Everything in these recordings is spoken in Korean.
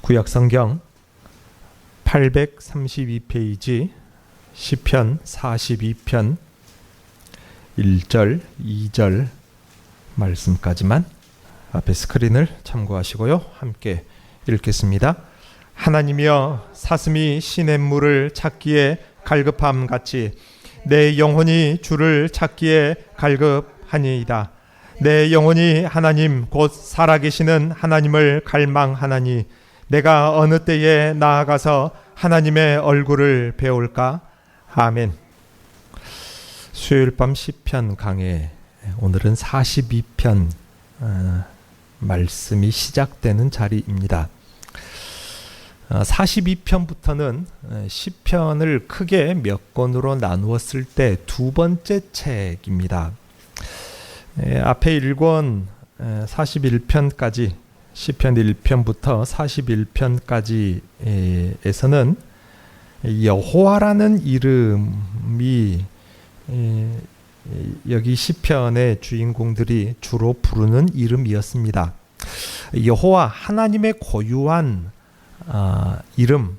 구약성경 832페이지 시편 42편 1절, 2절 말씀까지만 앞에 스크린을 참고하시고요. 함께 읽겠습니다. 하나님이여, 사슴이 시냇물을 찾기에 갈급함 같이 내 영혼이 주를 찾기에 갈급하니이다. 내 영혼이 하나님 곧 살아계시는 하나님을 갈망하나니 내가 어느 때에 나아가서 하나님의 얼굴을 배울까? 아멘. 수요일 밤 시편 강해, 오늘은 42편 말씀이 시작되는 자리입니다. 42편부터는 시편을 크게 몇 권으로 나누었을 때 두 번째 책입니다. 앞에 1권 41편까지 시편 1편부터 41편까지에서는 여호와라는 이름이 여기 시편의 주인공들이 주로 부르는 이름이었습니다. 여호와, 하나님의 고유한 이름,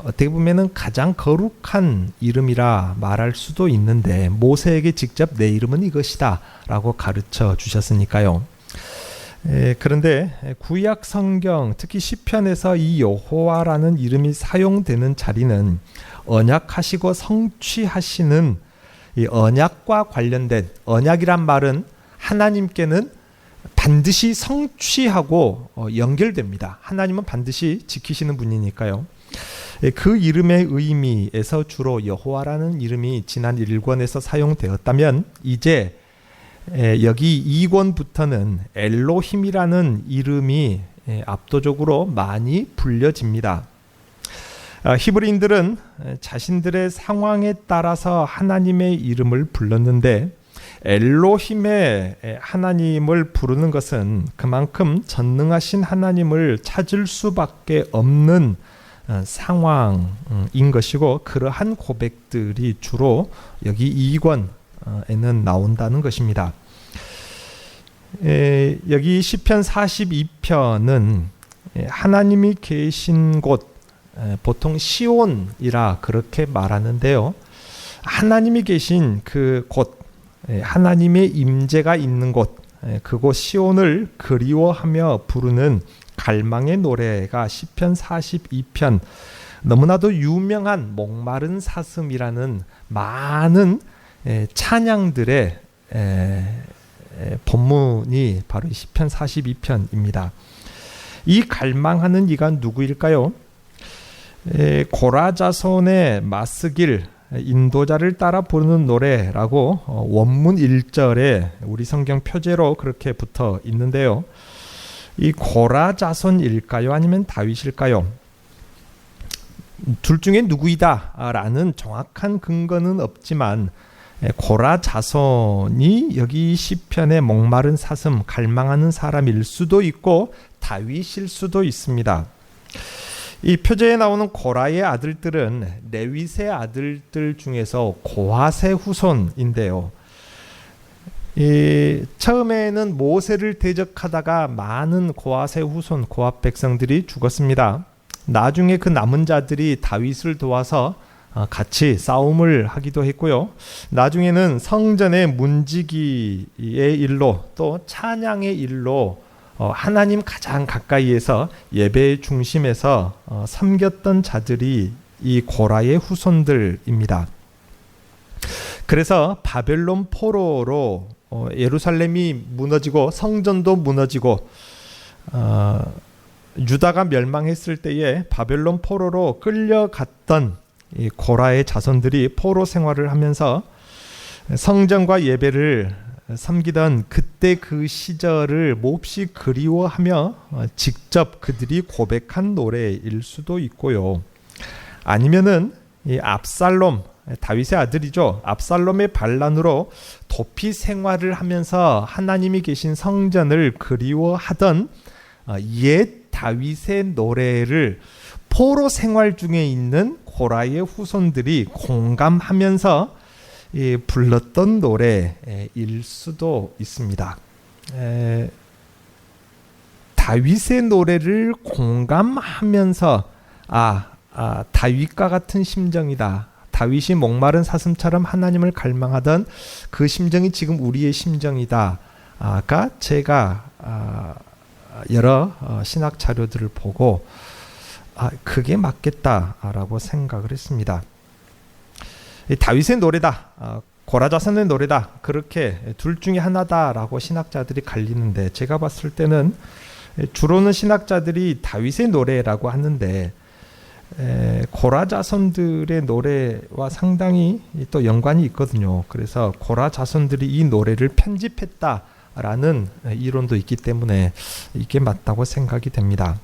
어떻게 보면 가장 거룩한 이름이라 말할 수도 있는데 모세에게 직접 내 이름은 이것이다 라고 가르쳐 주셨으니까요. 그런데 구약 성경, 특히 시편에서 이 여호와라는 이름이 사용되는 자리는 언약하시고 성취하시는 이 언약과 관련된, 언약이란 말은 하나님께는 반드시 성취하고 연결됩니다. 하나님은 반드시 지키시는 분이니까요. 그 이름의 의미에서 주로 여호와라는 이름이 지난 1권에서 사용되었다면 이제 여기 2권부터는 엘로힘이라는 이름이 압도적으로 많이 불려집니다. 히브리인들은 자신들의 상황에 따라서 하나님의 이름을 불렀는데 엘로힘의 하나님을 부르는 것은 그만큼 전능하신 하나님을 찾을 수밖에 없는 상황인 것이고, 그러한 고백들이 주로 여기 2권에는 나온다는 것입니다. 여기 시편 42편은 하나님이 계신 곳, 보통 시온이라 그렇게 말하는데요. 하나님이 계신 그 곳, 하나님의 임재가 있는 곳, 그곳 시온을 그리워하며 부르는 갈망의 노래가 시편 42편, 너무나도 유명한 목마른 사슴이라는 많은 찬양들의 본문이 바로 시편 42편입니다. 이 갈망하는 이가 누구일까요? 고라 자손의 마스길, 인도자를 따라 부르는 노래라고 원문 1절에 우리 성경 표제로 그렇게 붙어 있는데요. 이 고라 자손일까요? 아니면 다윗일까요? 둘 중에 누구이다 라는 정확한 근거는 없지만 고라 자손이 여기 시편의 목마른 사슴, 갈망하는 사람일 수도 있고 다윗일 수도 있습니다. 이 표제에 나오는 고라의 아들들은 레윗의 아들들 중에서 고핫의 후손인데요. 처음에는 모세를 대적하다가 많은 고핫의 후손, 고핫 백성들이 죽었습니다. 나중에 그 남은 자들이 다윗을 도와서 같이 싸움을 하기도 했고요. 나중에는 성전의 문지기의 일로, 또 찬양의 일로 하나님 가장 가까이에서 예배의 중심에서 섬겼던 자들이 이 고라의 후손들입니다. 그래서 바벨론 포로로 예루살렘이 무너지고 성전도 무너지고 유다가 멸망했을 때에 바벨론 포로로 끌려갔던 이 고라의 자손들이 포로 생활을 하면서 성전과 예배를 섬기던 그때 그 시절을 몹시 그리워하며 직접 그들이 고백한 노래일 수도 있고요. 아니면은 이 압살롬, 다윗의 아들이죠. 압살롬의 반란으로 도피 생활을 하면서 하나님이 계신 성전을 그리워하던 옛 다윗의 노래를 포로 생활 중에 있는 고라의 후손들이 공감하면서 불렀던 노래일 수도 있습니다. 다윗의 노래를 공감하면서 다윗과 같은 심정이다. 다윗이 목마른 사슴처럼 하나님을 갈망하던 그 심정이 지금 우리의 심정이다. 가 제가 여러 신학 자료들을 보고 그게 맞겠다라고 생각을 했습니다. 다윗의 노래다, 고라자손의 노래다, 그렇게 둘 중에 하나다라고 신학자들이 갈리는데, 제가 봤을 때는 주로는 신학자들이 다윗의 노래라고 하는데 고라자손들의 노래와 상당히 또 연관이 있거든요. 그래서 고라자손들이 이 노래를 편집했다라는 이론도 있기 때문에 이게 맞다고 생각이 됩니다.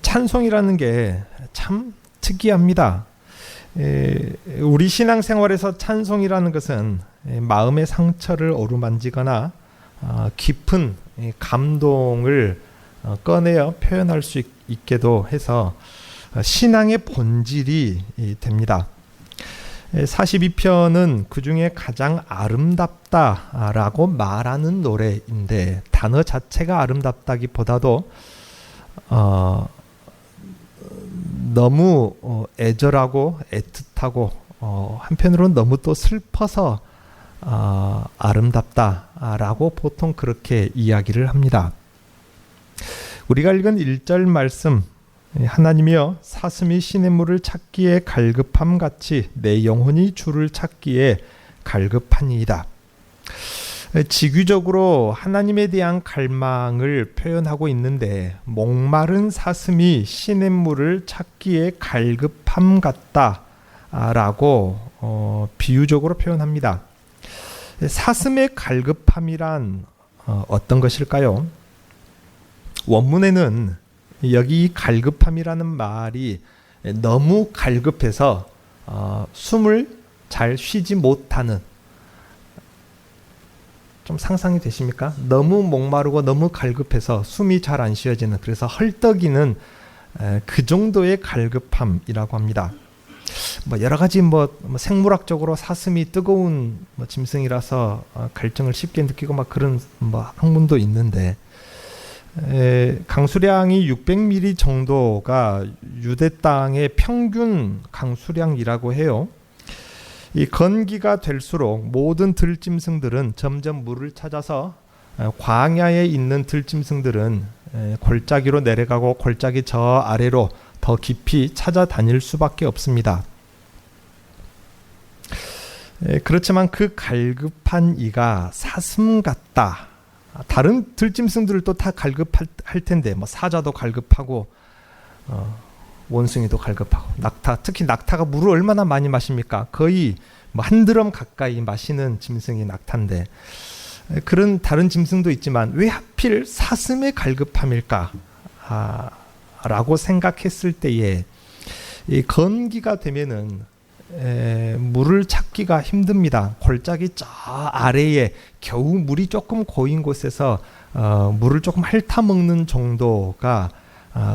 찬송이라는 게 참 특이합니다. 우리 신앙생활에서 찬송이라는 것은 마음의 상처를 어루만지거나 깊은 감동을 꺼내어 표현할 수 있게도 해서 신앙의 본질이 됩니다. 42편은 그 중에 가장 아름답다라고 말하는 노래인데, 단어 자체가 아름답다기보다도 너무 애절하고 애틋하고 한편으로는 너무 또 슬퍼서 아름답다라고 보통 그렇게 이야기를 합니다. 우리가 읽은 1절 말씀, 하나님이여 사슴이 시냇물을 찾기에 갈급함 같이 내 영혼이 주를 찾기에 갈급하니이다. 지규적으로 하나님에 대한 갈망을 표현하고 있는데, 목마른 사슴이 시냇물을 찾기에 갈급함 같다라고 비유적으로 표현합니다. 사슴의 갈급함이란 어떤 것일까요? 원문에는 여기 갈급함이라는 말이 너무 갈급해서 숨을 잘 쉬지 못하는, 좀 상상이 되십니까? 너무 목마르고 너무 갈급해서 숨이 잘 안 쉬어지는, 그래서 헐떡이는 그 정도의 갈급함이라고 합니다. 여러 가지 생물학적으로 사슴이 뜨거운 짐승이라서 갈증을 쉽게 느끼고 그런 학문도 있는데, 강수량이 600ml 정도가 유대 땅의 평균 강수량이라고 해요. 이 건기가 될수록 모든 들짐승들은 점점 물을 찾아서, 광야에 있는 들짐승들은 골짜기로 내려가고 골짜기 저 아래로 더 깊이 찾아다닐 수밖에 없습니다. 그렇지만 그 갈급한 이가 사슴 같다. 다른 들짐승들도 다 갈급할 텐데, 사자도 갈급하고 원숭이도 갈급하고, 낙타, 특히 낙타가 물을 얼마나 많이 마십니까? 거의 한 드럼 가까이 마시는 짐승이 낙타인데, 그런 다른 짐승도 있지만 왜 하필 사슴의 갈급함일까? 라고 생각했을 때에, 이 건기가 되면은 물을 찾기가 힘듭니다. 골짜기 저 아래에 겨우 물이 조금 고인 곳에서 물을 조금 핥아먹는 정도가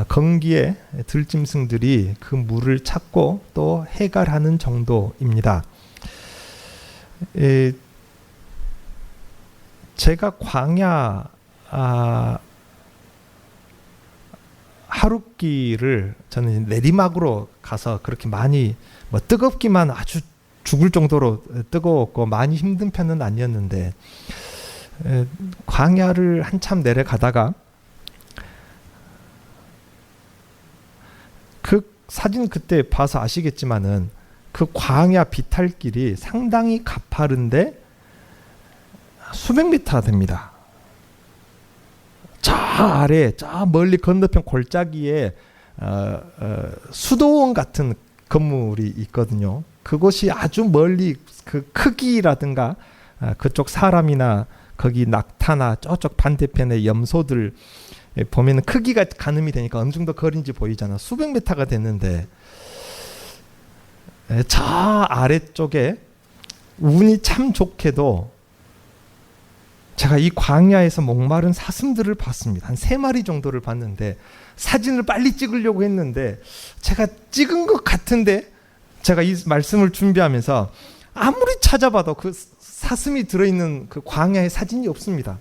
건기에 들짐승들이 그 물을 찾고 또 해갈하는 정도입니다. 제가 광야 하룻길을 저는 내리막으로 가서 그렇게 많이 뜨겁기만 아주 죽을 정도로 뜨거웠고 많이 힘든 편은 아니었는데, 광야를 한참 내려가다가 그 사진 그때 봐서 아시겠지만은 그 광야 비탈길이 상당히 가파른데 수백 미터 됩니다. 저 아래, 저 멀리 건너편 골짜기에 수도원 같은 건물이 있거든요. 그곳이 아주 멀리, 그 크기라든가 그쪽 사람이나 거기 낙타나 저쪽 반대편의 염소들 보면은 크기가 가늠이 되니까 어느 정도 거리인지 보이잖아. 수백 미터가 됐는데, 저 아래쪽에 운이 참 좋게도 제가 이 광야에서 목마른 사슴들을 봤습니다. 한 3마리 정도를 봤는데, 사진을 빨리 찍으려고 했는데 제가 찍은 것 같은데, 제가 이 말씀을 준비하면서 아무리 찾아봐도 그 사슴이 들어있는 그 광야의 사진이 없습니다.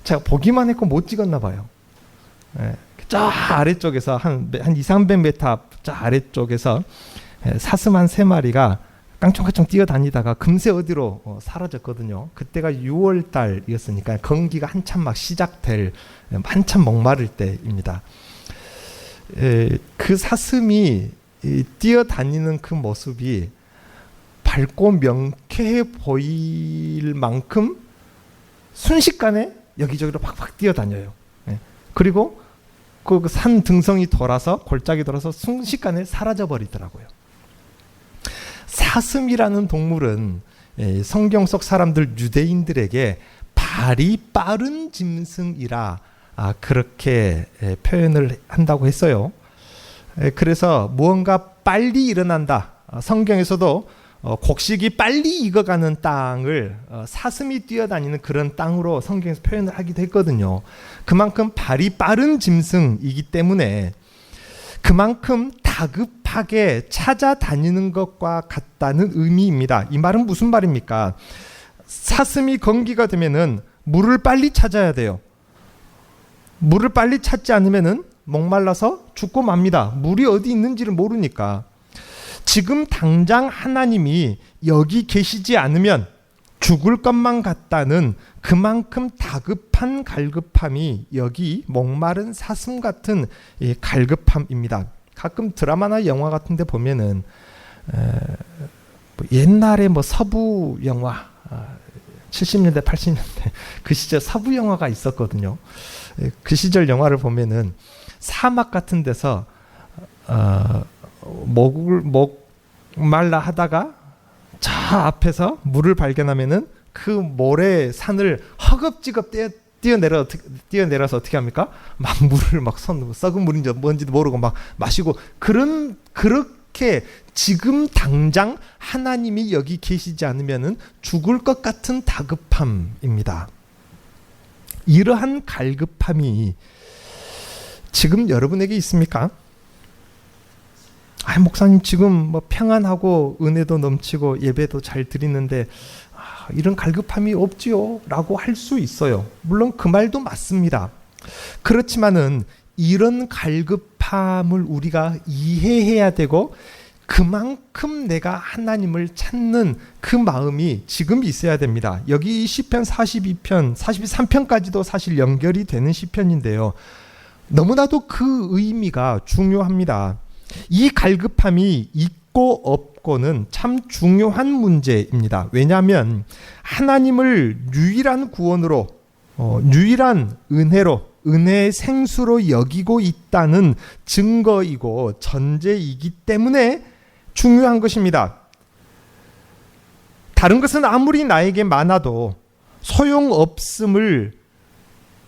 제가 보기만 했고 못 찍었나 봐요. 예, 저 아래쪽에서 한 2, 300m 저 아래쪽에서 사슴 한 3마리가 깡총깡총 뛰어다니다가 금세 어디로 사라졌거든요. 그때가 6월 달이었으니까 건기가 한참 막 시작될, 한참 목마를 때입니다. 그 사슴이 뛰어다니는 그 모습이 밝고 명쾌해 보일 만큼 순식간에 여기저기로 팍팍 뛰어다녀요. 그리고 그 산 등성이 돌아서, 골짜기 돌아서 순식간에 사라져 버리더라고요. 사슴이라는 동물은 성경 속 사람들, 유대인들에게 발이 빠른 짐승이라 그렇게 표현을 한다고 했어요. 그래서 무언가 빨리 일어난다. 성경에서도 곡식이 빨리 익어가는 땅을 사슴이 뛰어다니는 그런 땅으로 성경에서 표현을 하기도 했거든요. 그만큼 발이 빠른 짐승이기 때문에 그만큼 다급하게 찾아다니는 것과 같다는 의미입니다. 이 말은 무슨 말입니까? 사슴이 건기가 되면은 물을 빨리 찾아야 돼요. 물을 빨리 찾지 않으면은 목말라서 죽고 맙니다. 물이 어디 있는지를 모르니까. 지금 당장 하나님이 여기 계시지 않으면 죽을 것만 같다는 그만큼 다급한 갈급함이 여기 목마른 사슴 같은 이 갈급함입니다. 가끔 드라마나 영화 같은 데 보면은 옛날에 서부 영화 70년대 80년대 그 시절 서부 영화가 있었거든요. 그 시절 영화를 보면은 사막 같은 데서 목말라 하다가 저 앞에서 물을 발견하면은 그 모래 산을 허겁지겁 뛰어내려서 어떻게 합니까? 막 물을 썩은 물인지 뭔지도 모르고 막 마시고 그렇게 지금 당장 하나님이 여기 계시지 않으면은 죽을 것 같은 다급함입니다. 이러한 갈급함이 지금 여러분에게 있습니까? 목사님 지금 평안하고 은혜도 넘치고 예배도 잘 드리는데 이런 갈급함이 없지요? 라고 할 수 있어요. 물론 그 말도 맞습니다. 그렇지만은 이런 갈급함을 우리가 이해해야 되고 그만큼 내가 하나님을 찾는 그 마음이 지금 있어야 됩니다. 여기 시편 42편, 43편까지도 사실 연결이 되는 시편인데요. 너무나도 그 의미가 중요합니다. 이 갈급함이 있고 없고는 참 중요한 문제입니다. 왜냐하면 하나님을 유일한 구원으로, 유일한 은혜로, 은혜의 생수로 여기고 있다는 증거이고 전제이기 때문에 중요한 것입니다. 다른 것은 아무리 나에게 많아도 소용없음을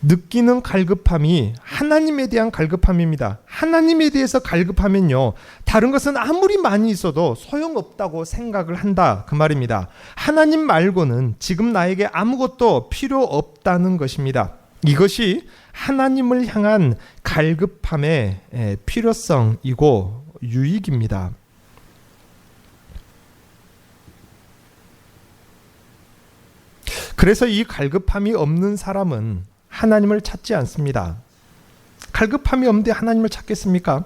느끼는 갈급함이 하나님에 대한 갈급함입니다. 하나님에 대해서 갈급하면요, 다른 것은 아무리 많이 있어도 소용없다고 생각을 한다, 그 말입니다. 하나님 말고는 지금 나에게 아무것도 필요 없다는 것입니다. 이것이 하나님을 향한 갈급함의 필요성이고 유익입니다. 그래서 이 갈급함이 없는 사람은 하나님을 찾지 않습니다. 갈급함이 없는데 하나님을 찾겠습니까?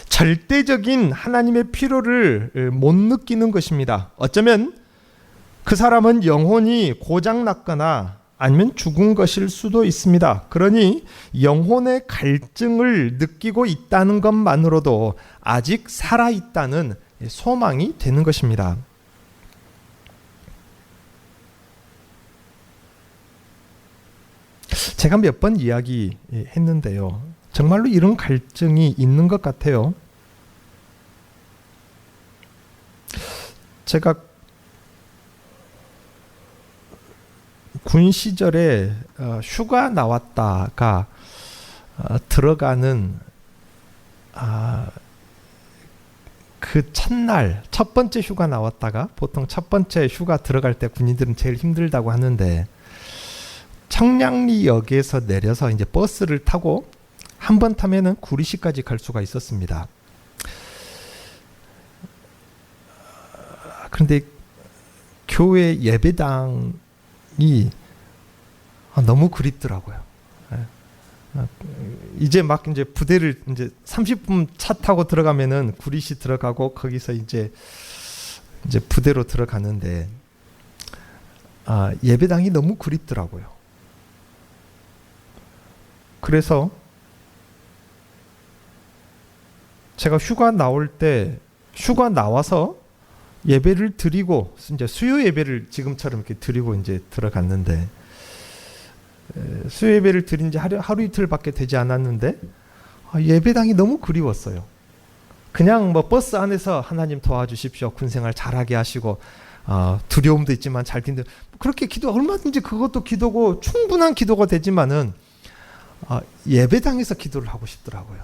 절대적인 하나님의 필요를 못 느끼는 것입니다. 어쩌면 그 사람은 영혼이 고장났거나 아니면 죽은 것일 수도 있습니다. 그러니 영혼의 갈증을 느끼고 있다는 것만으로도 아직 살아있다는 소망이 되는 것입니다. 제가 몇 번 이야기했는데요. 정말로 이런 갈증이 있는 것 같아요. 제가 군 시절에 휴가 나왔다가 들어가는 그 첫날, 첫 번째 휴가 나왔다가, 보통 첫 번째 휴가 들어갈 때 군인들은 제일 힘들다고 하는데, 청량리역에서 내려서 이제 버스를 타고 한 번 타면은 구리시까지 갈 수가 있었습니다. 그런데 교회 예배당이 너무 그립더라고요. 이제 막 이제 부대를 이제 30분 차 타고 들어가면은 구릿이 들어가고 거기서 이제 부대로 들어가는데 예배당이 너무 그립더라고요. 그래서 제가 휴가 나와서 예배를 드리고 이제 수요 예배를 지금처럼 이렇게 드리고 이제 들어갔는데 수요 예배를 드린 지 하루 이틀밖에 되지 않았는데 예배당이 너무 그리웠어요. 그냥 뭐 버스 안에서 하나님 도와주십시오. 군생활 잘하게 하시고 두려움도 있지만 잘 뛴다. 그렇게 기도 얼마든지 그것도 기도고 충분한 기도가 되지만은 예배당에서 기도를 하고 싶더라고요.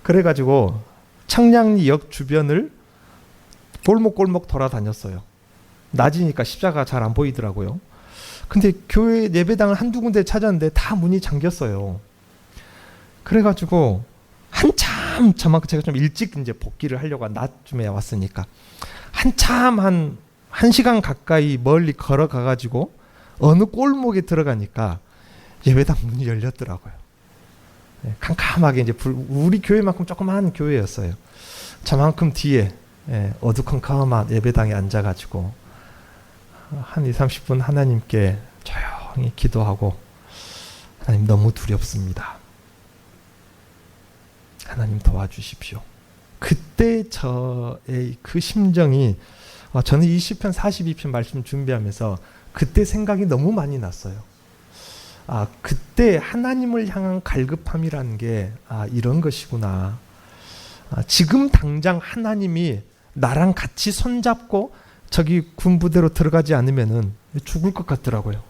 그래가지고 청량리역 주변을 골목골목 돌아다녔어요. 낮이니까 십자가 잘 안 보이더라고요. 근데 교회 예배당을 한두 군데 찾았는데 다 문이 잠겼어요. 그래가지고 한참 제가 좀 일찍 이제 복귀를 하려고 낮쯤에 왔으니까 한참 한 1시간 가까이 멀리 걸어가가지고 어느 골목에 들어가니까 예배당 문이 열렸더라고요. 캄캄하게 이제 우리 교회만큼 조그마한 교회였어요. 저만큼 뒤에 어두컴컴한 예배당에 앉아가지고 한 20-30분 하나님께 조용히 기도하고 하나님 너무 두렵습니다. 하나님 도와주십시오. 그때 저의 그 심정이 저는 이 시편 42편 말씀 준비하면서 그때 생각이 너무 많이 났어요. 그때 하나님을 향한 갈급함이라는 게 이런 것이구나. 지금 당장 하나님이 나랑 같이 손잡고 저기 군부대로 들어가지 않으면은 죽을 것 같더라고요.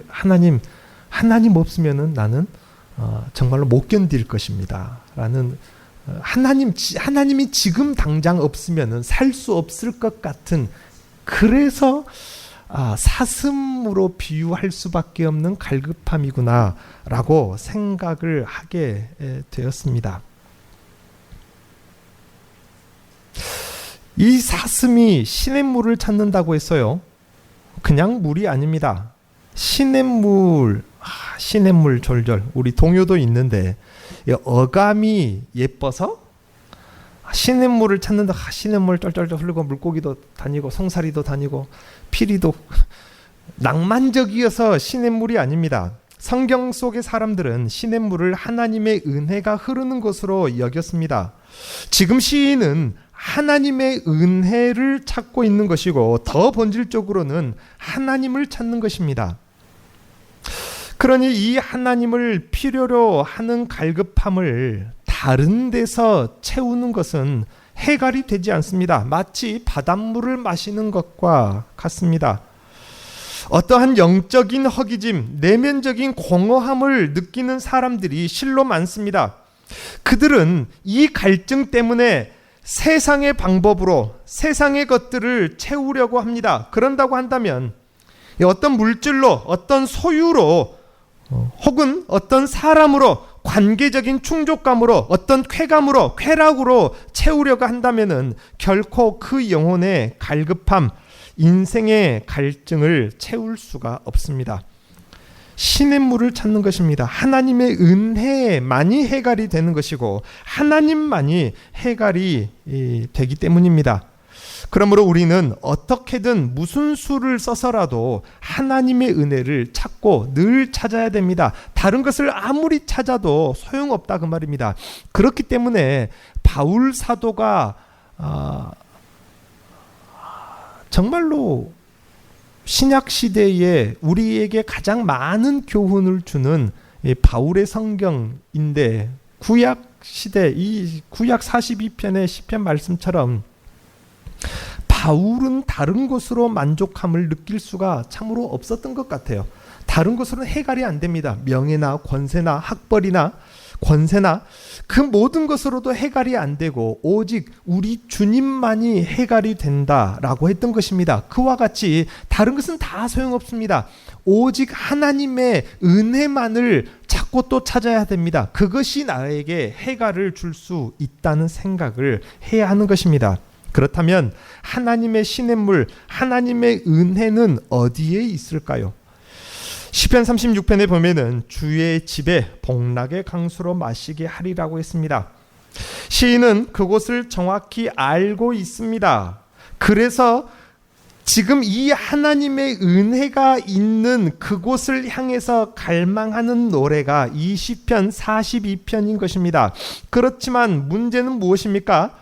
하나님 없으면은 나는 정말로 못 견딜 것입니다. 라는 하나님이 지금 당장 없으면은 살 수 없을 것 같은, 그래서 사슴으로 비유할 수밖에 없는 갈급함이구나 라고 생각을 하게 되었습니다. 이 사슴이 시냇물을 찾는다고 했어요. 그냥 물이 아닙니다. 시냇물 졸졸. 우리 동요도 있는데 어감이 예뻐서 시냇물을 찾는다. 시냇물 쩔쩔쩔 흐르고 물고기도 다니고 송사리도 다니고 피리도. 낭만적이어서 시냇물이 아닙니다. 성경 속의 사람들은 시냇물을 하나님의 은혜가 흐르는 것으로 여겼습니다. 지금 시인은 하나님의 은혜를 찾고 있는 것이고 더 본질적으로는 하나님을 찾는 것입니다. 그러니 이 하나님을 필요로 하는 갈급함을 다른 데서 채우는 것은 해결이 되지 않습니다. 마치 바닷물을 마시는 것과 같습니다. 어떠한 영적인 허기짐, 내면적인 공허함을 느끼는 사람들이 실로 많습니다. 그들은 이 갈증 때문에 세상의 방법으로 세상의 것들을 채우려고 합니다. 그런다고 한다면 어떤 물질로, 어떤 소유로, 혹은 어떤 사람으로, 관계적인 충족감으로, 어떤 쾌감으로, 쾌락으로 채우려고 한다면은 결코 그 영혼의 갈급함, 인생의 갈증을 채울 수가 없습니다. 시냇물을 찾는 것입니다. 하나님의 은혜만이 해결이 되는 것이고 하나님만이 해결이 되기 때문입니다. 그러므로 우리는 어떻게든 무슨 수를 써서라도 하나님의 은혜를 찾고 늘 찾아야 됩니다. 다른 것을 아무리 찾아도 소용없다 그 말입니다. 그렇기 때문에 바울 사도가 정말로 신약 시대에 우리에게 가장 많은 교훈을 주는 바울의 성경인데, 구약 시대 이 구약 42편의 시편 말씀처럼 바울은 다른 것으로 만족함을 느낄 수가 참으로 없었던 것 같아요. 다른 것으로는 해결이 안 됩니다. 명예나 권세나 학벌이나 권세나 그 모든 것으로도 해결이 안 되고 오직 우리 주님만이 해결이 된다라고 했던 것입니다. 그와 같이 다른 것은 다 소용없습니다. 오직 하나님의 은혜만을 찾고 또 찾아야 됩니다. 그것이 나에게 해결을 줄 수 있다는 생각을 해야 하는 것입니다. 그렇다면 하나님의 시냇물, 하나님의 은혜는 어디에 있을까요? 시편 36편에 보면은 주의 집에 복락의 강수로 마시게 하리라고 했습니다. 시인은 그곳을 정확히 알고 있습니다. 그래서 지금 이 하나님의 은혜가 있는 그곳을 향해서 갈망하는 노래가 이 시편 42편인 것입니다. 그렇지만 문제는 무엇입니까?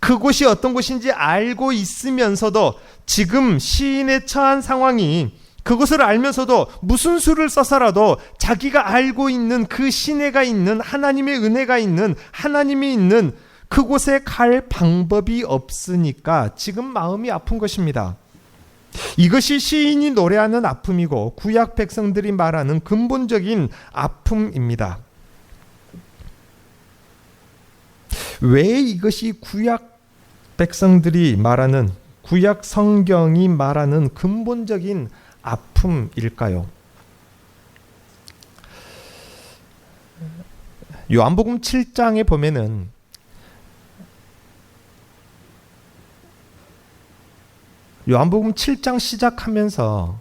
그곳이 어떤 곳인지 알고 있으면서도 지금 시인의 처한 상황이 그것을 알면서도 무슨 수를 써서라도 자기가 알고 있는 그 시내가 있는 하나님의 은혜가 있는 하나님이 있는 그곳에 갈 방법이 없으니까 지금 마음이 아픈 것입니다. 이것이 시인이 노래하는 아픔이고 구약 백성들이 말하는 근본적인 아픔입니다. 왜 이것이 구약 백성들이 말하는 구약 성경이 말하는 근본적인 아픔일까요? 요한복음 7장에 보면은 요한복음 7장 시작하면서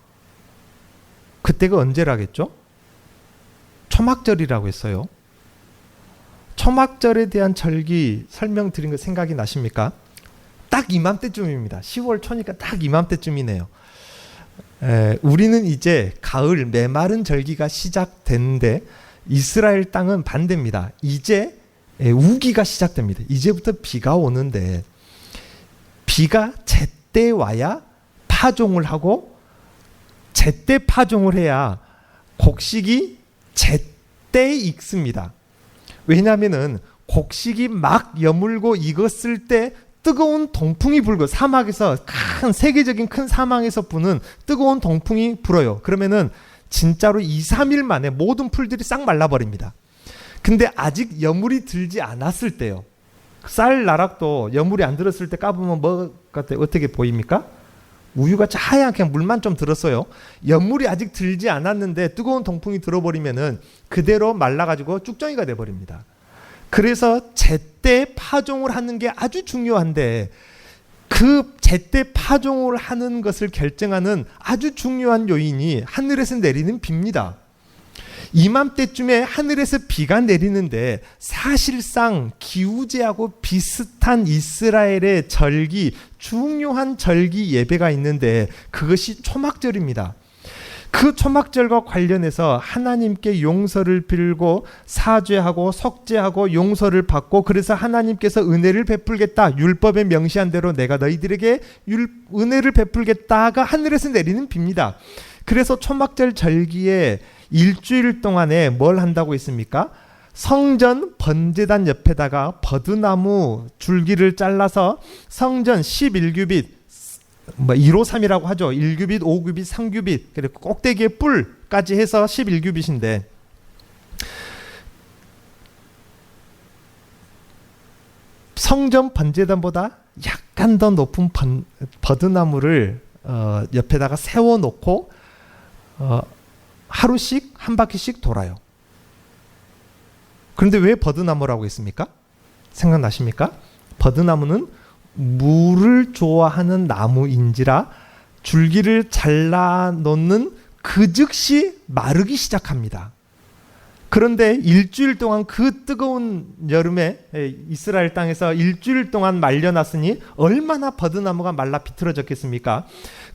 그때가 언제라겠죠? 초막절이라고 했어요. 초막절에 대한 절기 설명드린 거 생각이 나십니까? 딱 이맘때쯤입니다. 10월 초니까 딱 이맘때쯤이네요. 우리는 이제 가을 메마른 절기가 시작됐는데 이스라엘 땅은 반대입니다. 이제 우기가 시작됩니다. 이제부터 비가 오는데 비가 제때 와야 파종을 하고 제때 파종을 해야 곡식이 제때 익습니다. 왜냐하면은 곡식이 막 여물고 익었을 때 뜨거운 동풍이 불고 사막에서 큰 세계적인 큰 사막에서 부는 뜨거운 동풍이 불어요. 그러면은 진짜로 2, 3일 만에 모든 풀들이 싹 말라버립니다. 근데 아직 여물이 들지 않았을 때요. 쌀 나락도 여물이 안 들었을 때 까보면 뭐 같아 어떻게 보입니까? 우유가 하얗게 물만 좀 들었어요. 여물이 아직 들지 않았는데 뜨거운 동풍이 들어버리면은 그대로 말라가지고 쭉정이가 돼버립니다. 그래서 제때 파종을 하는 게 아주 중요한데 그 제때 파종을 하는 것을 결정하는 아주 중요한 요인이 하늘에서 내리는 비입니다. 이맘때쯤에 하늘에서 비가 내리는데 사실상 기우제하고 비슷한 이스라엘의 절기, 중요한 절기 예배가 있는데 그것이 초막절입니다. 그 초막절과 관련해서 하나님께 용서를 빌고 사죄하고 속죄하고 용서를 받고 그래서 하나님께서 은혜를 베풀겠다. 율법에 명시한 대로 내가 너희들에게 은혜를 베풀겠다가 하늘에서 내리는 비입니다. 그래서 초막절 절기에 일주일 동안에 뭘 한다고 했습니까? 성전 번제단 옆에다가 버드나무 줄기를 잘라서 성전 11규빗 1호 3이라고 하죠. 1규빗, 5규빗, 3규빗 그리고 꼭대기에 뿔까지 해서 11규빗인데 성전 번제단보다 약간 더 높은 버드나무를 옆에다가 세워놓고 하루씩 한 바퀴씩 돌아요. 그런데 왜 버드나무라고 했습니까? 생각나십니까? 버드나무는 물을 좋아하는 나무인지라 줄기를 잘라 놓는 그 즉시 마르기 시작합니다. 그런데 일주일 동안 그 뜨거운 여름에 이스라엘 땅에서 일주일 동안 말려놨으니 얼마나 버드나무가 말라 비틀어졌겠습니까?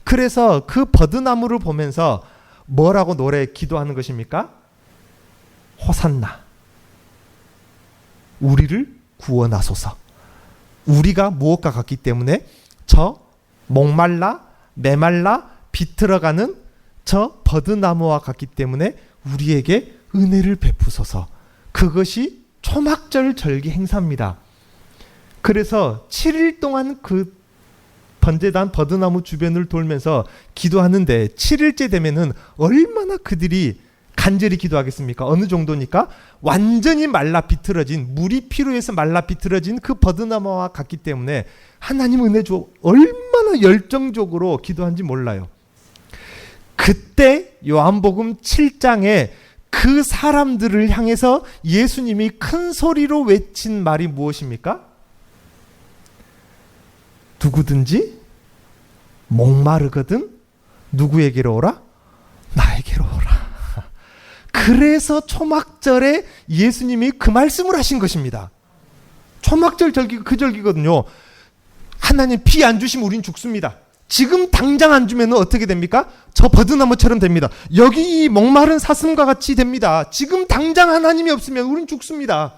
그래서 그 버드나무를 보면서 뭐라고 기도하는 것입니까? 호산나 우리를 구원하소서. 우리가 무엇과 같기 때문에 저 목말라 메말라 비틀어가는 저 버드나무와 같기 때문에 우리에게 은혜를 베푸소서. 그것이 초막절 절기 행사입니다. 그래서 7일 동안 그 번제단 버드나무 주변을 돌면서 기도하는데 7일째 되면은 얼마나 그들이 간절히 기도하겠습니까? 어느 정도니까 완전히 말라 비틀어진 물이 필요해서 말라 비틀어진 그 버드나무와 같기 때문에 하나님 은혜 줘 얼마나 열정적으로 기도한지 몰라요. 그때 요한복음 7장에 그 사람들을 향해서 예수님이 큰 소리로 외친 말이 무엇입니까? 누구든지 목마르거든 누구에게로 오라? 나에게로 오라. 그래서 초막절에 예수님이 그 말씀을 하신 것입니다. 초막절 절기가 그 절기거든요. 하나님 비 안 주시면 우린 죽습니다. 지금 당장 안 주면 어떻게 됩니까? 저 버드나무처럼 됩니다. 여기 이 목마른 사슴과 같이 됩니다. 지금 당장 하나님이 없으면 우린 죽습니다.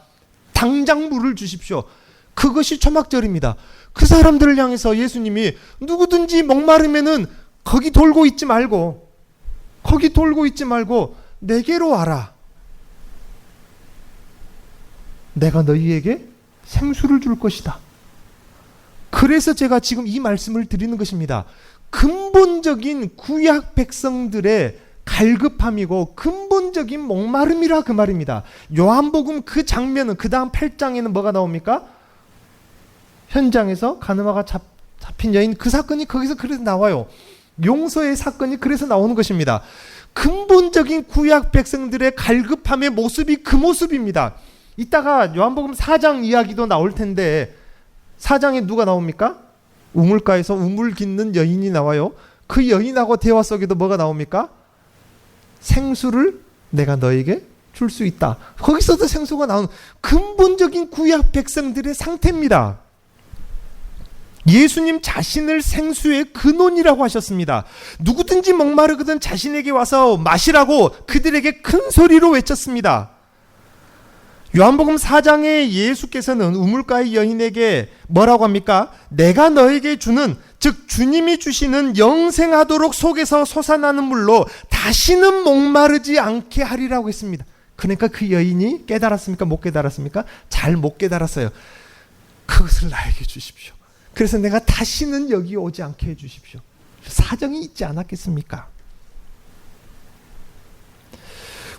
당장 물을 주십시오. 그것이 초막절입니다. 그 사람들을 향해서 예수님이 누구든지 목마르면은 거기 돌고 있지 말고 내게로 와라. 내가 너희에게 생수를 줄 것이다. 그래서 제가 지금 이 말씀을 드리는 것입니다. 근본적인 구약 백성들의 갈급함이고 근본적인 목마름이라 그 말입니다. 요한복음 그 장면은 그 다음 8장에는 뭐가 나옵니까? 현장에서 가늠하가 잡힌 여인 그 사건이 거기서 그래서 나와요. 용서의 사건이 그래서 나오는 것입니다. 근본적인 구약 백성들의 갈급함의 모습이 그 모습입니다. 이따가 요한복음 4장 이야기도 나올 텐데 4장에 누가 나옵니까? 우물가에서 우물 깃는 여인이 나와요. 그 여인하고 대화 속에도 뭐가 나옵니까? 생수를 내가 너에게 줄 수 있다. 거기서도 생수가 나오는 근본적인 구약 백성들의 상태입니다. 예수님 자신을 생수의 근원이라고 하셨습니다. 누구든지 목마르거든 자신에게 와서 마시라고 그들에게 큰 소리로 외쳤습니다. 요한복음 4장에 예수께서는 우물가의 여인에게 뭐라고 합니까? 내가 너에게 주는, 즉 주님이 주시는 영생하도록 속에서 솟아나는 물로 다시는 목마르지 않게 하리라고 했습니다. 그러니까 그 여인이 깨달았습니까? 못 깨달았습니까? 잘 못 깨달았어요. 그것을 나에게 주십시오. 그래서 내가 다시는 여기 오지 않게 해주십시오. 사정이 있지 않았겠습니까?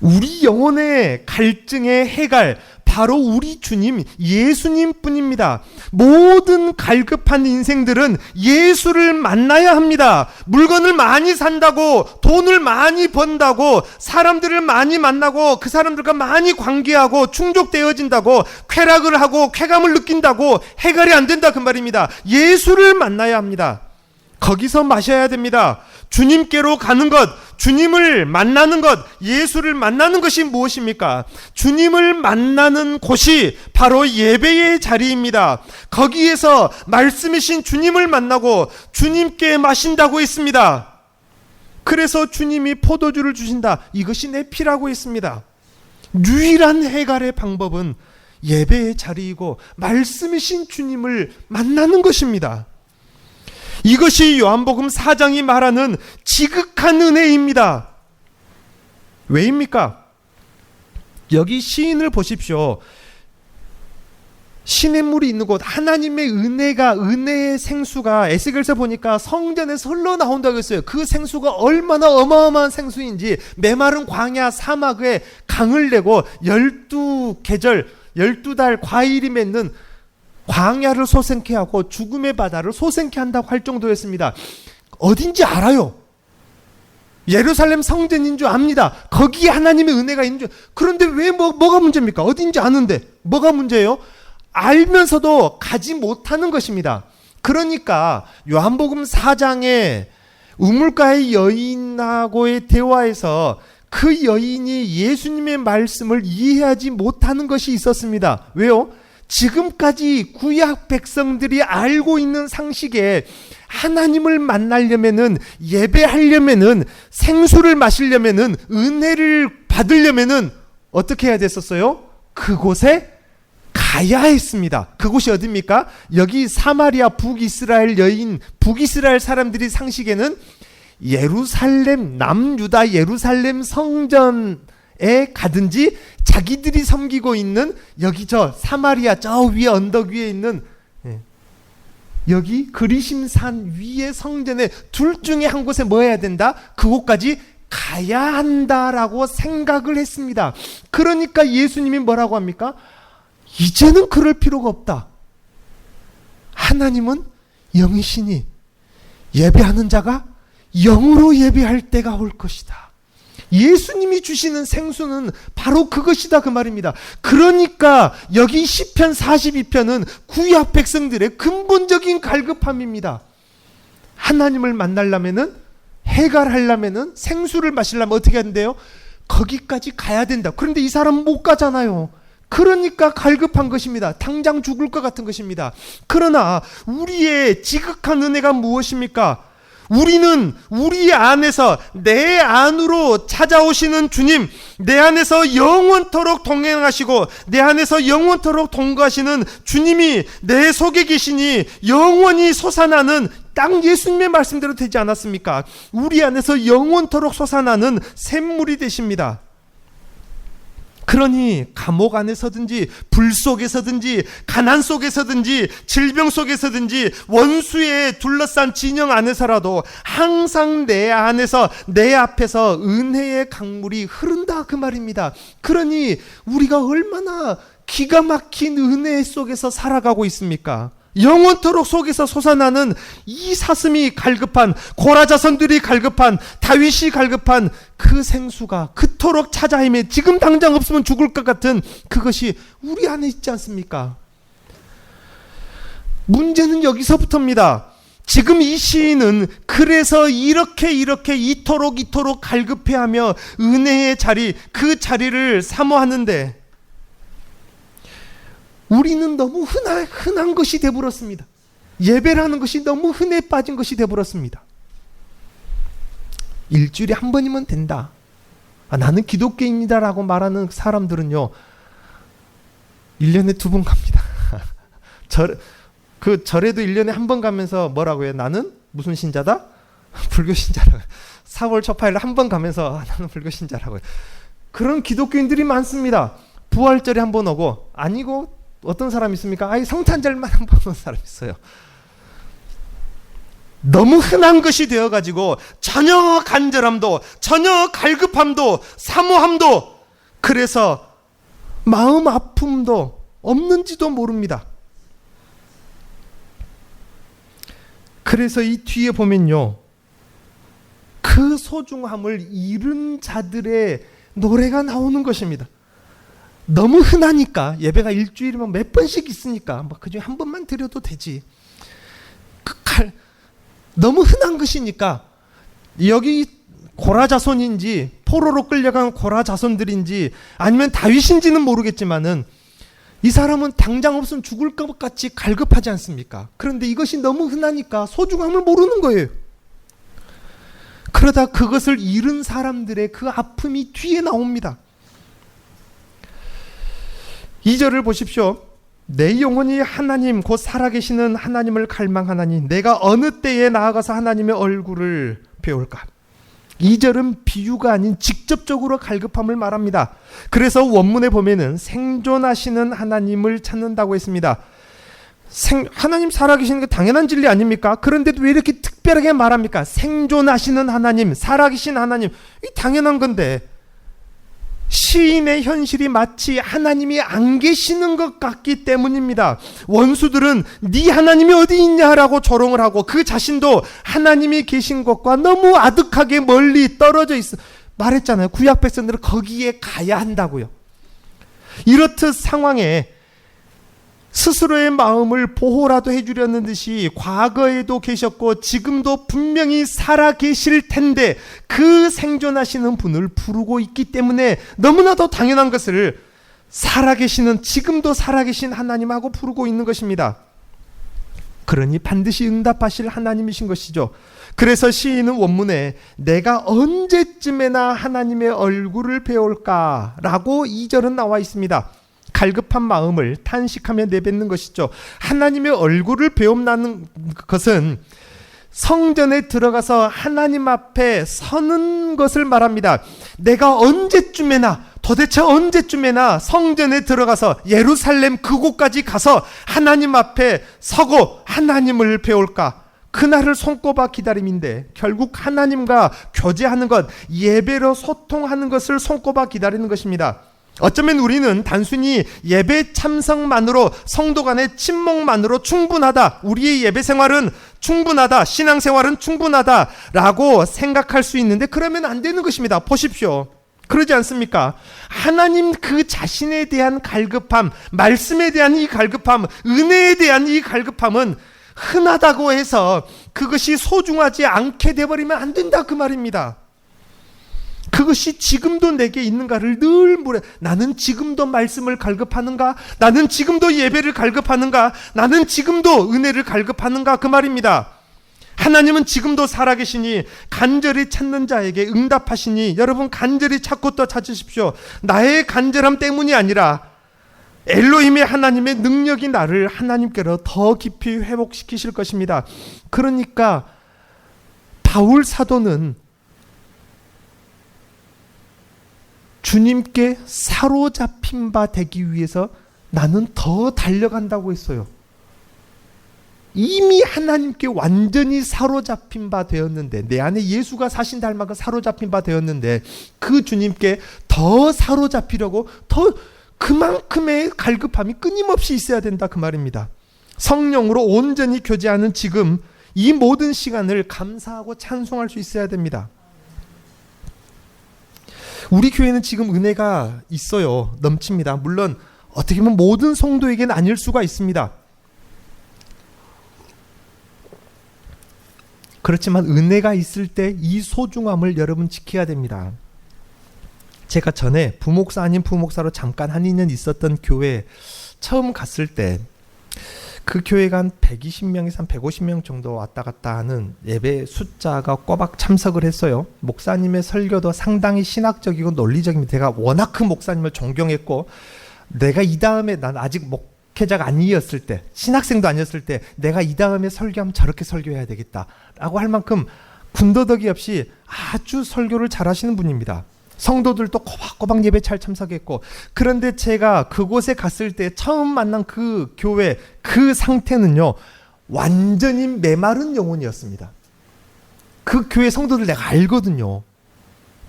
우리 영혼의 갈증의 해갈, 바로 우리 주님 예수님 뿐입니다. 모든 갈급한 인생들은 예수를 만나야 합니다. 물건을 많이 산다고, 돈을 많이 번다고, 사람들을 많이 만나고 그 사람들과 많이 관계하고 충족되어진다고, 쾌락을 하고 쾌감을 느낀다고 해결이 안 된다 그 말입니다. 예수를 만나야 합니다. 거기서 마셔야 됩니다. 주님께로 가는 것, 주님을 만나는 것, 예수를 만나는 것이 무엇입니까? 주님을 만나는 곳이 바로 예배의 자리입니다. 거기에서 말씀이신 주님을 만나고 주님께 마신다고 했습니다. 그래서 주님이 포도주를 주신다. 이것이 내 피라고 했습니다. 유일한 해결의 방법은 예배의 자리이고 말씀이신 주님을 만나는 것입니다. 이것이 요한복음 4장이 말하는 지극한 은혜입니다. 왜입니까? 여기 시인을 보십시오. 시냇물이 있는 곳, 하나님의 은혜의 생수가 에스겔서 보니까 성전에서 흘러나온다고 했어요. 그 생수가 얼마나 어마어마한 생수인지, 메마른 광야 사막에 강을 내고 12계절 12달 과일이 맺는 광야를 소생케 하고 죽음의 바다를 소생케 한다고 할 정도였습니다. 어딘지 알아요. 예루살렘 성전인 줄 압니다. 거기에 하나님의 은혜가 있는 줄. 그런데 왜 뭐가 문제입니까? 어딘지 아는데 뭐가 문제예요? 알면서도 가지 못하는 것입니다. 그러니까 요한복음 4장에 우물가의 여인하고의 대화에서 그 여인이 예수님의 말씀을 이해하지 못하는 것이 있었습니다. 왜요? 지금까지 구약 백성들이 알고 있는 상식에 하나님을 만나려면은, 예배하려면은, 생수를 마시려면은, 은혜를 받으려면은 어떻게 해야 됐었어요? 그곳에 가야 했습니다. 그곳이 어디입니까? 여기 사마리아 북이스라엘 여인, 북이스라엘 사람들이 상식에는 예루살렘, 남유다 예루살렘 성전에 가든지 자기들이 섬기고 있는 여기 저 사마리아 저 위에 언덕 위에 있는 여기 그리심산 위에 성전에 둘 중에 한 곳에 뭐 해야 된다? 그곳까지 가야 한다라고 생각을 했습니다. 그러니까 예수님이 뭐라고 합니까? 이제는 그럴 필요가 없다. 하나님은 영이시니 예배하는 자가 영으로 예배할 때가 올 것이다. 예수님이 주시는 생수는 바로 그것이다 그 말입니다. 그러니까 여기 시편 42편은 구약 백성들의 근본적인 갈급함입니다. 하나님을 만나려면은, 해결하려면은, 생수를 마시려면 어떻게 해야 된대요? 거기까지 가야 된다. 그런데 이 사람은 못 가잖아요. 그러니까 갈급한 것입니다. 당장 죽을 것 같은 것입니다. 그러나 우리의 지극한 은혜가 무엇입니까? 우리는 우리 안에서 내 안으로 찾아오시는 주님, 내 안에서 영원토록 동행하시고 내 안에서 영원토록 동거하시는 주님이 내 속에 계시니 영원히 솟아나는 딱 예수님의 말씀대로 되지 않았습니까? 우리 안에서 영원토록 솟아나는 샘물이 되십니다. 그러니 감옥 안에서든지 불 속에서든지 가난 속에서든지 질병 속에서든지 원수에 둘러싼 진영 안에서라도 항상 내 안에서 내 앞에서 은혜의 강물이 흐른다 그 말입니다. 그러니 우리가 얼마나 기가 막힌 은혜 속에서 살아가고 있습니까? 영원토록 속에서 솟아나는 이 사슴이 갈급한, 고라자손들이 갈급한, 다윗이 갈급한 그 생수가 그토록 찾아 헤매 지금 당장 없으면 죽을 것 같은 그것이 우리 안에 있지 않습니까? 문제는 여기서부터입니다. 지금 이 시인은 그래서 이렇게 이토록 갈급해하며 은혜의 자리, 그 자리를 사모하는데 우리는 너무 흔한 것이 되어버렸습니다. 예배라는 것이 너무 흔해 빠진 것이 되어버렸습니다. 일주일에 한 번이면 된다. 나는 기독교인이다라고 말하는 사람들은요, 1년에 2번 갑니다. 절에도 1년에 한 번 가면서 뭐라고 해요? 나는 무슨 신자다? 불교 신자라고 해요. 4월 초파일 한 번 가면서 나는 불교 신자라고 해요. 그런 기독교인들이 많습니다. 부활절에 한 번 오고, 아니고 어떤 사람 있습니까? 성탄절만 한 번 오는 사람 있어요. 너무 흔한 것이 되어가지고 전혀 간절함도, 전혀 갈급함도, 사모함도, 그래서 마음 아픔도 없는지도 모릅니다. 그래서 이 뒤에 보면요, 그 소중함을 잃은 자들의 노래가 나오는 것입니다. 너무 흔하니까, 예배가 일주일이면 몇 번씩 있으니까 그중에 한 번만 드려도 되지. 너무 흔한 것이니까 여기 고라자손인지 포로로 끌려간 고라자손들인지 아니면 다윗인지는 모르겠지만은 이 사람은 당장 없으면 죽을 것 같이 갈급하지 않습니까? 그런데 이것이 너무 흔하니까 소중함을 모르는 거예요. 그러다 그것을 잃은 사람들의 그 아픔이 뒤에 나옵니다. 2절을 보십시오. 내 영혼이 하나님 곧 살아계시는 하나님을 갈망하나니 내가 어느 때에 나아가서 하나님의 얼굴을 배울까? 2절은 비유가 아닌 직접적으로 갈급함을 말합니다. 그래서 원문에 보면은 생존하시는 하나님을 찾는다고 했습니다. 하나님 살아계시는 게 당연한 진리 아닙니까? 그런데도 왜 이렇게 특별하게 말합니까? 생존하시는 하나님, 살아계신 하나님, 이 당연한 건데 시인의 현실이 마치 하나님이 안 계시는 것 같기 때문입니다. 원수들은 네 하나님이 어디 있냐라고 조롱을 하고 그 자신도 하나님이 계신 것과 너무 아득하게 멀리 떨어져 있어. 말했잖아요. 구약 백성들은 거기에 가야 한다고요. 이렇듯 상황에 스스로의 마음을 보호라도 해주려는 듯이 과거에도 계셨고 지금도 분명히 살아계실 텐데 그 생존하시는 분을 부르고 있기 때문에 너무나도 당연한 것을 살아계시는, 지금도 살아계신 하나님하고 부르고 있는 것입니다. 그러니 반드시 응답하실 하나님이신 것이죠. 그래서 시인은 원문에 내가 언제쯤에나 하나님의 얼굴을 배울까 라고 2절은 나와 있습니다. 갈급한 마음을 탄식하며 내뱉는 것이죠. 하나님의 얼굴을 배움라는 것은 성전에 들어가서 하나님 앞에 서는 것을 말합니다. 내가 언제쯤에나, 도대체 언제쯤에나 성전에 들어가서 예루살렘 그곳까지 가서 하나님 앞에 서고 하나님을 배울까? 그날을 손꼽아 기다림인데 결국 하나님과 교제하는 것, 예배로 소통하는 것을 손꼽아 기다리는 것입니다. 어쩌면 우리는 단순히 예배 참석만으로, 성도 간의 친목만으로 충분하다, 우리의 예배 생활은 충분하다, 신앙생활은 충분하다라고 생각할 수 있는데 그러면 안 되는 것입니다. 보십시오. 그러지 않습니까? 하나님 그 자신에 대한 갈급함, 말씀에 대한 이 갈급함, 은혜에 대한 이 갈급함은 흔하다고 해서 그것이 소중하지 않게 돼버리면 안 된다 그 말입니다. 그것이 지금도 내게 있는가를 늘 물어. 나는 지금도 말씀을 갈급하는가? 나는 지금도 예배를 갈급하는가? 나는 지금도 은혜를 갈급하는가? 그 말입니다. 하나님은 지금도 살아계시니 간절히 찾는 자에게 응답하시니 여러분 간절히 찾고 또 찾으십시오. 나의 간절함 때문이 아니라 엘로힘의 하나님의 능력이 나를 하나님께로 더 깊이 회복시키실 것입니다. 그러니까 바울 사도는 주님께 사로잡힌 바 되기 위해서 나는 더 달려간다고 했어요. 이미 하나님께 완전히 사로잡힌 바 되었는데, 내 안에 예수가 사신다 할 만큼 사로잡힌 바 되었는데, 그 주님께 더 사로잡히려고 더 그만큼의 갈급함이 끊임없이 있어야 된다 그 말입니다. 성령으로 온전히 교제하는 지금 이 모든 시간을 감사하고 찬송할 수 있어야 됩니다. 우리 교회는 지금 은혜가 있어요. 넘칩니다. 물론 어떻게 보면 모든 성도에게는 아닐 수가 있습니다. 그렇지만 은혜가 있을 때 이 소중함을 여러분 지켜야 됩니다. 제가 전에 부목사 아닌 부목사로 잠깐 한 2년 있었던 교회 처음 갔을 때 그 교회가 한 120명에서 한 150명 정도 왔다 갔다 하는 예배 숫자가 꼬박 참석을 했어요. 목사님의 설교도 상당히 신학적이고 논리적입니다. 제가 워낙 그 목사님을 존경했고, 내가 이 다음에, 난 아직 목회자가 아니었을 때, 신학생도 아니었을 때 내가 이 다음에 설교하면 저렇게 설교해야 되겠다 라고 할 만큼 군더더기 없이 아주 설교를 잘하시는 분입니다. 성도들도 꼬박꼬박 예배 잘 참석했고, 그런데 제가 그곳에 갔을 때 처음 만난 그 교회 그 상태는요, 완전히 메마른 영혼이었습니다. 그 교회 성도들 내가 알거든요.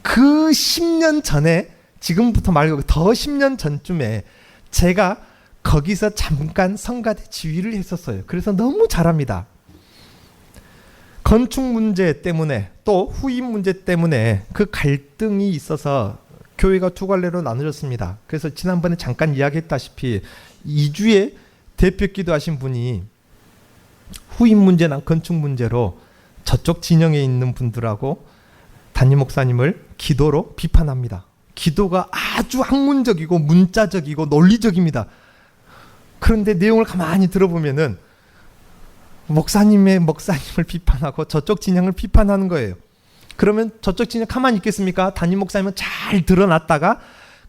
그 10년 전에, 지금부터 말고 더 10년 전쯤에 제가 거기서 잠깐 성가대 지휘를 했었어요. 그래서 너무 잘합니다. 건축 문제 때문에 또 후임 문제 때문에 그 갈등이 있어서 교회가 두 갈래로 나눠졌습니다. 그래서 지난번에 잠깐 이야기했다시피 2주에 대표 기도하신 분이 후임 문제나 건축 문제로 저쪽 진영에 있는 분들하고 담임 목사님을 기도로 비판합니다. 기도가 아주 학문적이고 문자적이고 논리적입니다. 그런데 내용을 가만히 들어보면은 목사님을 비판하고 저쪽 진영을 비판하는 거예요. 그러면 저쪽 진영 가만히 있겠습니까? 담임 목사님은 잘 드러났다가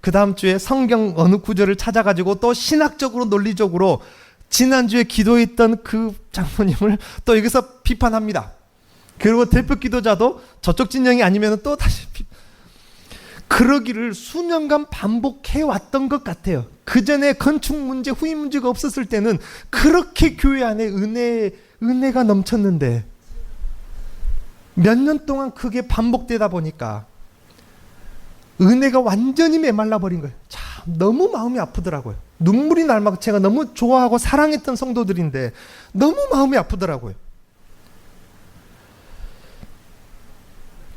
그 다음 주에 성경 어느 구절을 찾아가지고 또 신학적으로 논리적으로 지난주에 기도했던 그 장모님을 또 여기서 비판합니다. 그리고 대표 기도자도 저쪽 진영이 아니면 또 다시 그러기를 수년간 반복해 왔던 것 같아요. 그 전에 건축 문제, 후임 문제가 없었을 때는 그렇게 교회 안에 은혜가 넘쳤는데 몇 년 동안 그게 반복되다 보니까 은혜가 완전히 메말라 버린 거예요. 참 너무 마음이 아프더라고요. 눈물이 날 만큼 제가 너무 좋아하고 사랑했던 성도들인데 너무 마음이 아프더라고요.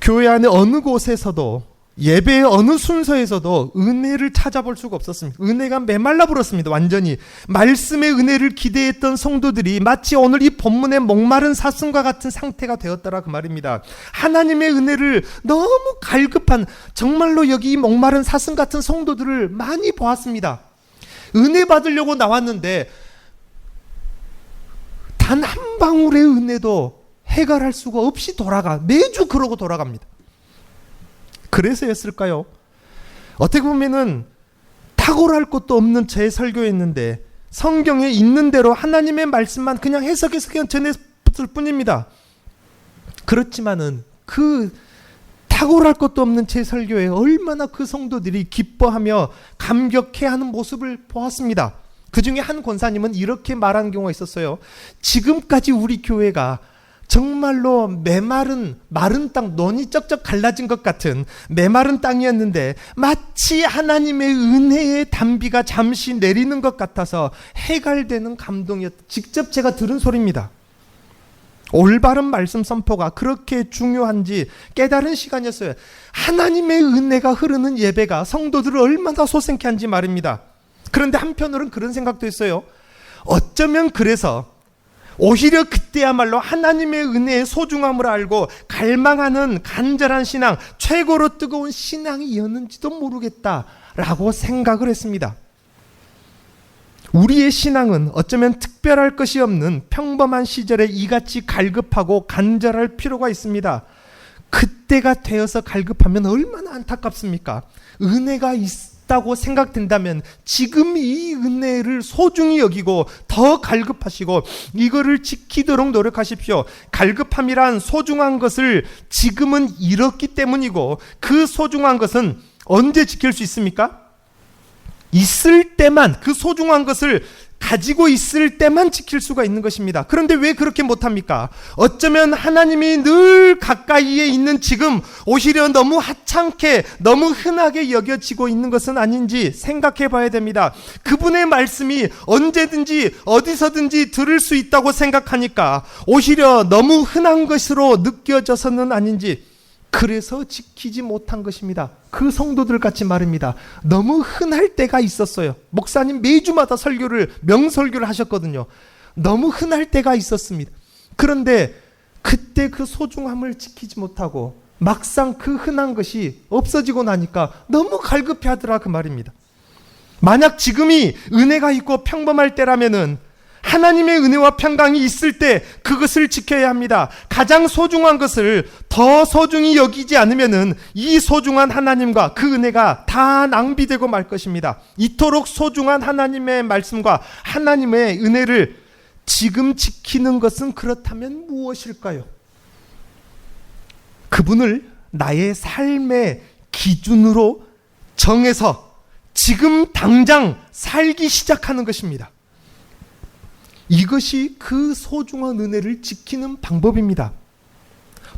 교회 안에 어느 곳에서도 예배의 어느 순서에서도 은혜를 찾아볼 수가 없었습니다. 은혜가 메말라 버렸습니다. 완전히 말씀의 은혜를 기대했던 성도들이 마치 오늘 이 본문의 목마른 사슴과 같은 상태가 되었더라 그 말입니다. 하나님의 은혜를 너무 갈급한, 정말로 여기 이 목마른 사슴 같은 성도들을 많이 보았습니다. 은혜 받으려고 나왔는데 단 한 방울의 은혜도 해결할 수가 없이 매주 그러고 돌아갑니다. 그래서였을까요? 어떻게 보면은 탁월할 것도 없는 제 설교였는데 성경에 있는 대로 하나님의 말씀만 그냥 해석해서 그냥 전했을 뿐입니다. 그렇지만은 그 탁월할 것도 없는 제 설교에 얼마나 그 성도들이 기뻐하며 감격해하는 모습을 보았습니다. 그 중에 한 권사님은 이렇게 말한 경우가 있었어요. 지금까지 우리 교회가 정말로 마른 땅, 논이 쩍쩍 갈라진 것 같은 메마른 땅이었는데 마치 하나님의 은혜의 단비가 잠시 내리는 것 같아서 해갈되는 직접 제가 들은 소리입니다. 올바른 말씀 선포가 그렇게 중요한지 깨달은 시간이었어요. 하나님의 은혜가 흐르는 예배가 성도들을 얼마나 소생케 한지 말입니다. 그런데 한편으로는 그런 생각도 했어요. 어쩌면 그래서 오히려 그때야말로 하나님의 은혜의 소중함을 알고 갈망하는 간절한 신앙, 최고로 뜨거운 신앙이었는지도 모르겠다라고 생각을 했습니다. 우리의 신앙은 어쩌면 특별할 것이 없는 평범한 시절에 이같이 갈급하고 간절할 필요가 있습니다. 그때가 되어서 갈급하면 얼마나 안타깝습니까? 은혜가 있다고 생각된다면 지금 이 은혜를 소중히 여기고 더 갈급하시고 이거를 지키도록 노력하십시오. 갈급함이란 소중한 것을 지금은 잃었기 때문이고, 그 소중한 것은 언제 지킬 수 있습니까? 있을 때만, 그 소중한 것을 가지고 있을 때만 지킬 수가 있는 것입니다. 그런데 왜 그렇게 못합니까? 어쩌면 하나님이 늘 가까이에 있는 지금 오히려 너무 하찮게, 너무 흔하게 여겨지고 있는 것은 아닌지 생각해 봐야 됩니다. 그분의 말씀이 언제든지 어디서든지 들을 수 있다고 생각하니까 오히려 너무 흔한 것으로 느껴져서는 아닌지, 그래서 지키지 못한 것입니다. 그 성도들 같이 말입니다. 너무 흔할 때가 있었어요. 목사님 매주마다 명설교를 하셨거든요. 너무 흔할 때가 있었습니다. 그런데 그때 그 소중함을 지키지 못하고 막상 그 흔한 것이 없어지고 나니까 너무 갈급해하더라, 그 말입니다. 만약 지금이 은혜가 있고 평범할 때라면은 하나님의 은혜와 평강이 있을 때 그것을 지켜야 합니다. 가장 소중한 것을 더 소중히 여기지 않으면은 이 소중한 하나님과 그 은혜가 다 낭비되고 말 것입니다. 이토록 소중한 하나님의 말씀과 하나님의 은혜를 지금 지키는 것은 그렇다면 무엇일까요? 그분을 나의 삶의 기준으로 정해서 지금 당장 살기 시작하는 것입니다. 이것이 그 소중한 은혜를 지키는 방법입니다.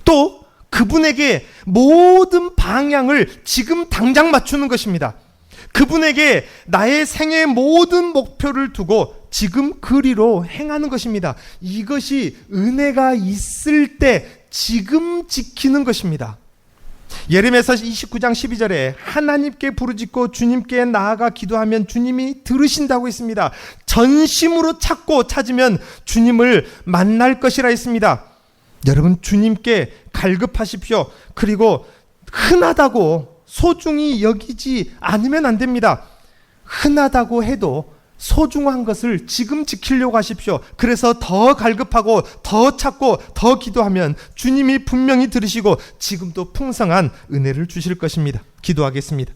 또 그분에게 모든 방향을 지금 당장 맞추는 것입니다. 그분에게 나의 생의 모든 목표를 두고 지금 그리로 행하는 것입니다. 이것이 은혜가 있을 때 지금 지키는 것입니다. 예레미야서 29장 12절에 하나님께 부르짖고 주님께 나아가 기도하면 주님이 들으신다고 했습니다. 전심으로 찾고 찾으면 주님을 만날 것이라 했습니다. 여러분, 주님께 갈급하십시오. 그리고 흔하다고 소중히 여기지 않으면 안 됩니다. 흔하다고 해도 소중한 것을 지금 지키려고 하십시오. 그래서 더 갈급하고 더 찾고 더 기도하면 주님이 분명히 들으시고 지금도 풍성한 은혜를 주실 것입니다. 기도하겠습니다.